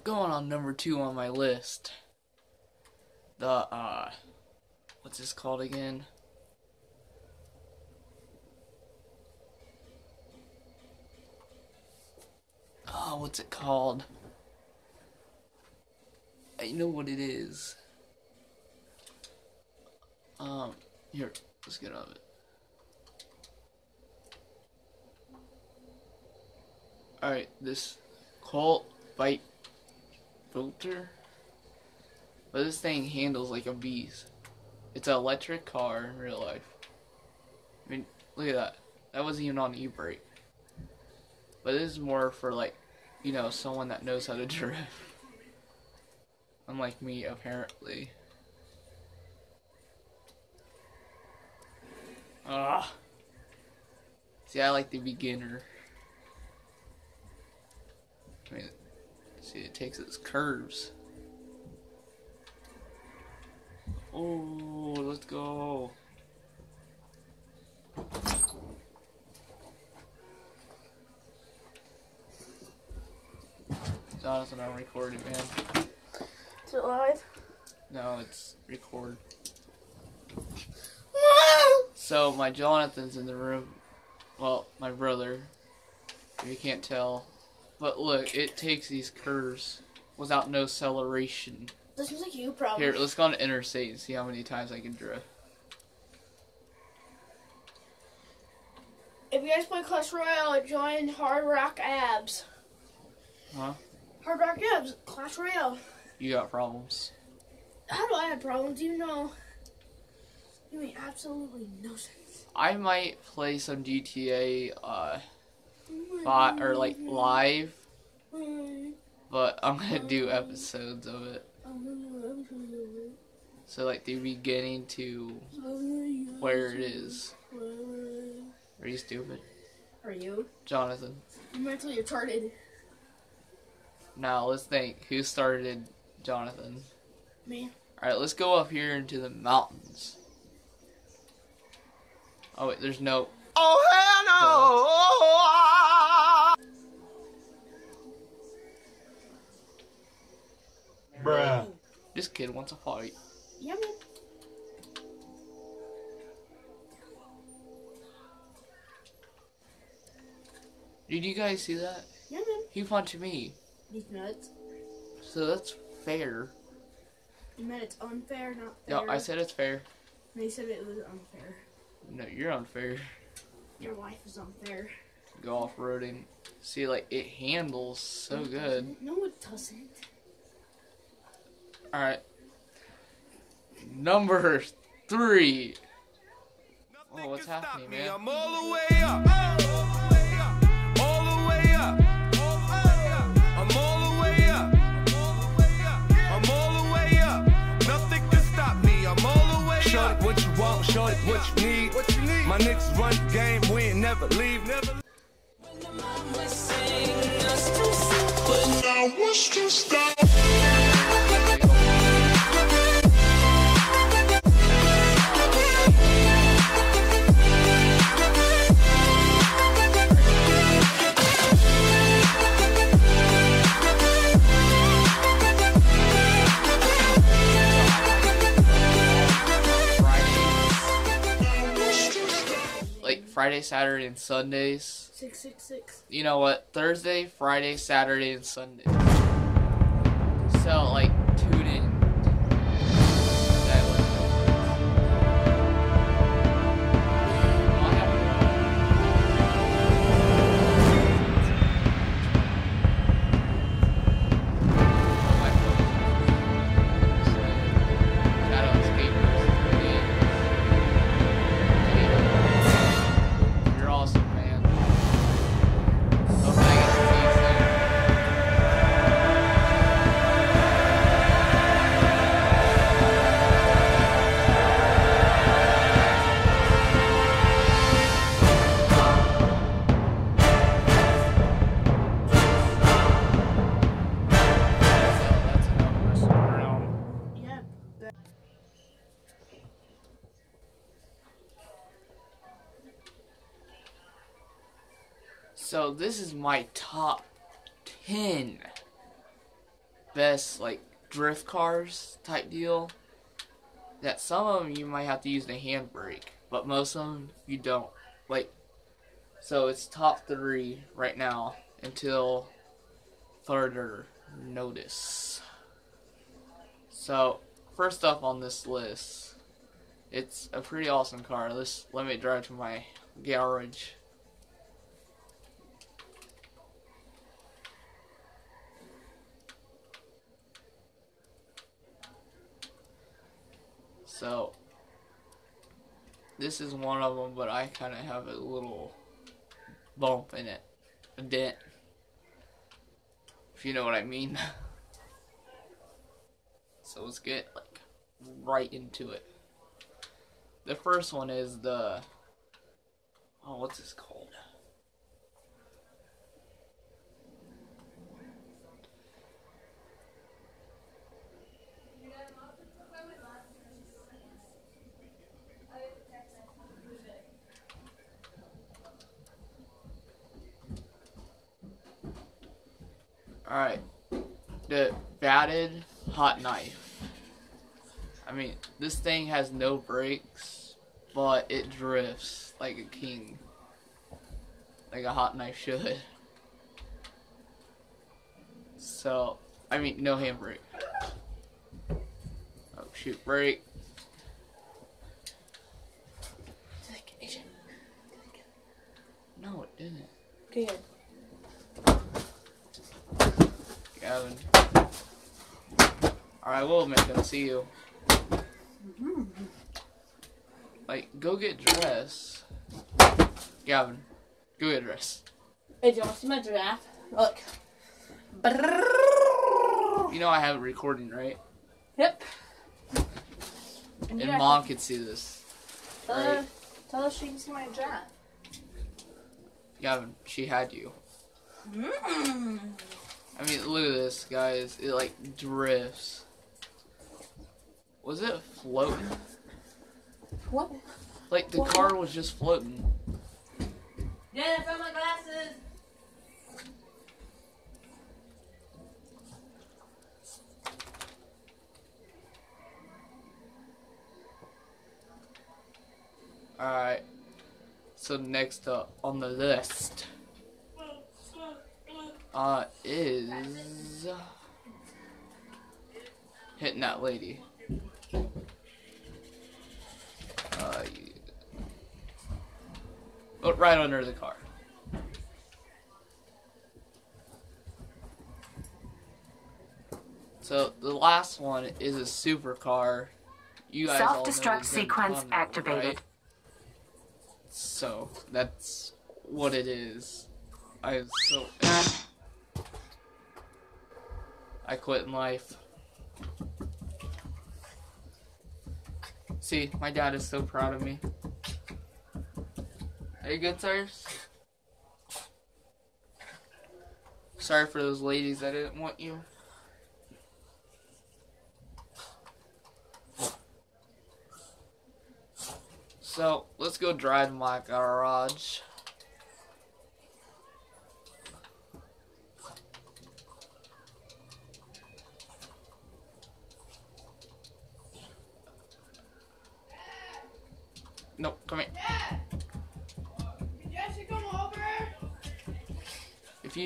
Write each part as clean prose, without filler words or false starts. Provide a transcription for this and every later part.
going on number 2 on my list. The, what's this called again? Oh, what's it called? I know what it is. Here, let's get on it. Alright, this Colt Bite filter. But this thing handles like a beast. It's an electric car in real life. I mean, look at that. That wasn't even on e-brake. But this is more for, like, you know, someone that knows how to drift. Unlike me, apparently. Ah. See, I like the beginner. I mean, see, it takes its curves. Oh, let's go. Jonathan, I'm recording, man. Is it live? No, it's record. So, my Jonathan's in the room. Well, my brother. If you can't tell. But look, it takes these curves without no acceleration. This is like you, probably. Here, let's go on the interstate and see how many times I can drift. If you guys play Clash Royale, join Hard Rock Abs. Huh? Hard Rock Abs, Clash Royale. You got problems. How do I have problems? You know, you make absolutely no sense. I might play some GTA, or like live, but I'm gonna do episodes of it. So like the beginning to where it is. Are you stupid? Are you? Jonathan. You're mentally retarded. Now let's think. Who started Jonathan? Me. Alright, let's go up here into the mountains. Oh wait, there's no... Oh hell no! Bruh. This kid wants a fight. Yeah, man. Did you guys see that? Yeah, man. He punched me. He's nuts. So that's fair. You meant it's unfair, not fair. No, I said it's fair. And he said it was unfair. No, you're unfair. Your wife is unfair. Go off-roading. See, like, it handles so good. No, it doesn't. Alright. Number 3. Oh, what's happening, man? I'm all the way up. All the way up. I'm all the way up. I'm all the way up. Nothing can stop me. I'm all the way up. Short what you want, short what you need. My niggas run the game. We ain't never leave. Never. But now what's to stop? Friday, Saturday, and Sundays. 666. You know what? Thursday, Friday, Saturday, and Sunday. So, like, tune in. So this is my top 10 best like drift cars type deal. That some of them you might have to use the handbrake, but most of them you don't. Like, so it's top 3 right now until further notice. So first up on this list, it's a pretty awesome car. Let me drive to my garage. So, this is one of them, but I kind of have a little bump in it. A dent. If you know what I mean. So let's get, like, right into it. The first one is the... Oh, what's this called? Alright, the batted hot knife. I mean, this thing has no brakes, but it drifts like a king. Like a hot knife should. So, I mean, no handbrake. Oh, shoot, brake. No, it didn't. Good. Gavin. Alright, we'll make them see you. Like, go get dressed. Gavin, go get dressed. Hey, do you want to see my giraffe? Look. You know I have it recording, right? Yep. And Mom can see this. Right? Tell her she can see my giraffe. Gavin, she had you. Mm. I mean, look at this, guys. It, like, drifts. Was it floating? What? Like, the car was just floating. Yeah, I found my glasses. Alright. So next up on the list is hitting that lady. But right under the car. So the last one is a supercar. You guys all know the Self-destruct sequence Zentorno, activated. right? So that's what it is. I quit in life. See, my dad is so proud of me. Are you good, sirs? Sorry for those ladies that didn't want you. So, let's go drive my garage. No, come here. Jesse, come over. If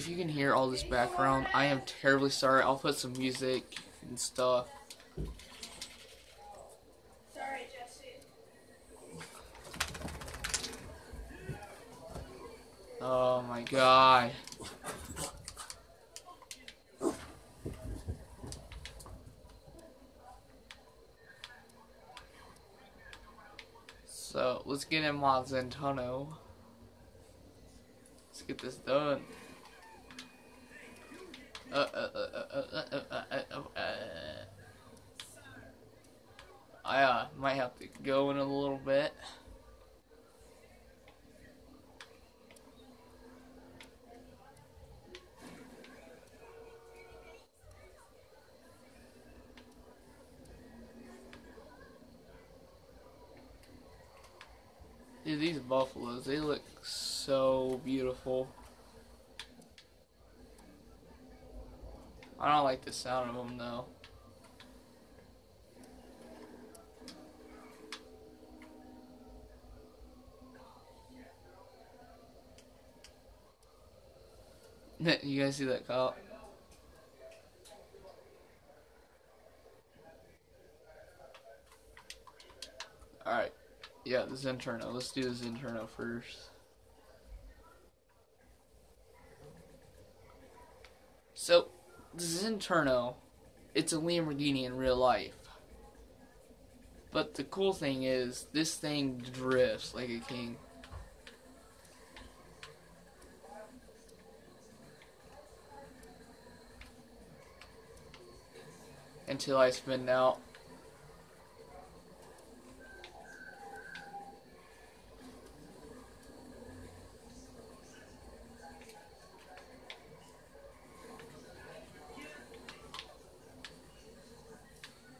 you can hear all this background, I am terribly sorry. I'll put some music and stuff. Sorry, Jesse. Oh my god. So, let's get in my Zentorno. Let's get this done. I might have to go in a little bit. Dude, these buffaloes, they look so beautiful. I don't like the sound of them though. You guys see that cop? Alright. Yeah, the Zenturno. Let's do the Zenturno first. So, the Zenturno, it's a Lamborghini in real life. But the cool thing is, this thing drifts like a king. Until I spin out.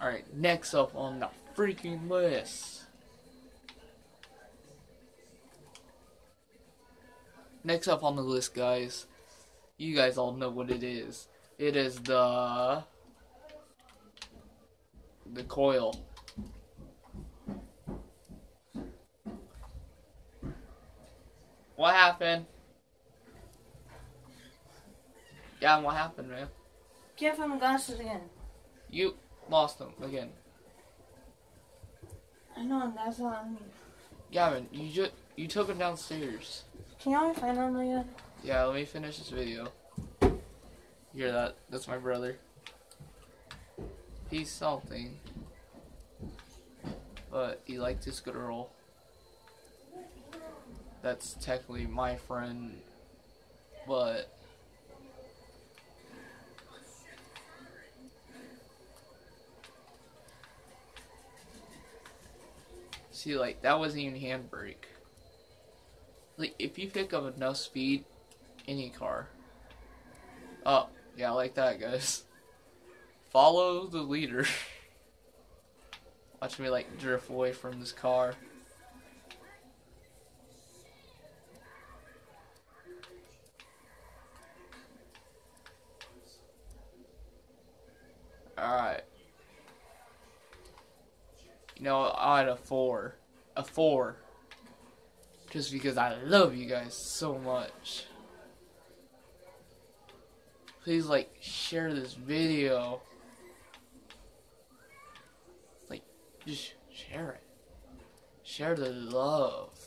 Alright, next up on the freaking list. Next up on the list, guys. You guys all know what it is. It is the coil. What happened? Yeah, what happened, man? Can't find my glasses again. You lost them again. I know, that's what I mean. Gavin, you took them downstairs. Can y'all find them again? Yeah, let me finish this video. You hear that? That's my brother. He's salting. But he liked his girl. That's technically my friend. But see, like, that wasn't even handbrake. Like, if you pick up enough speed, any car. Oh, yeah, like that, guys. Follow the leader. Watch me, like, drift away from this car. Alright. You know, I had a 4. A 4. Just because I love you guys so much. Please, like, share this video. Like, just share it. Share the love.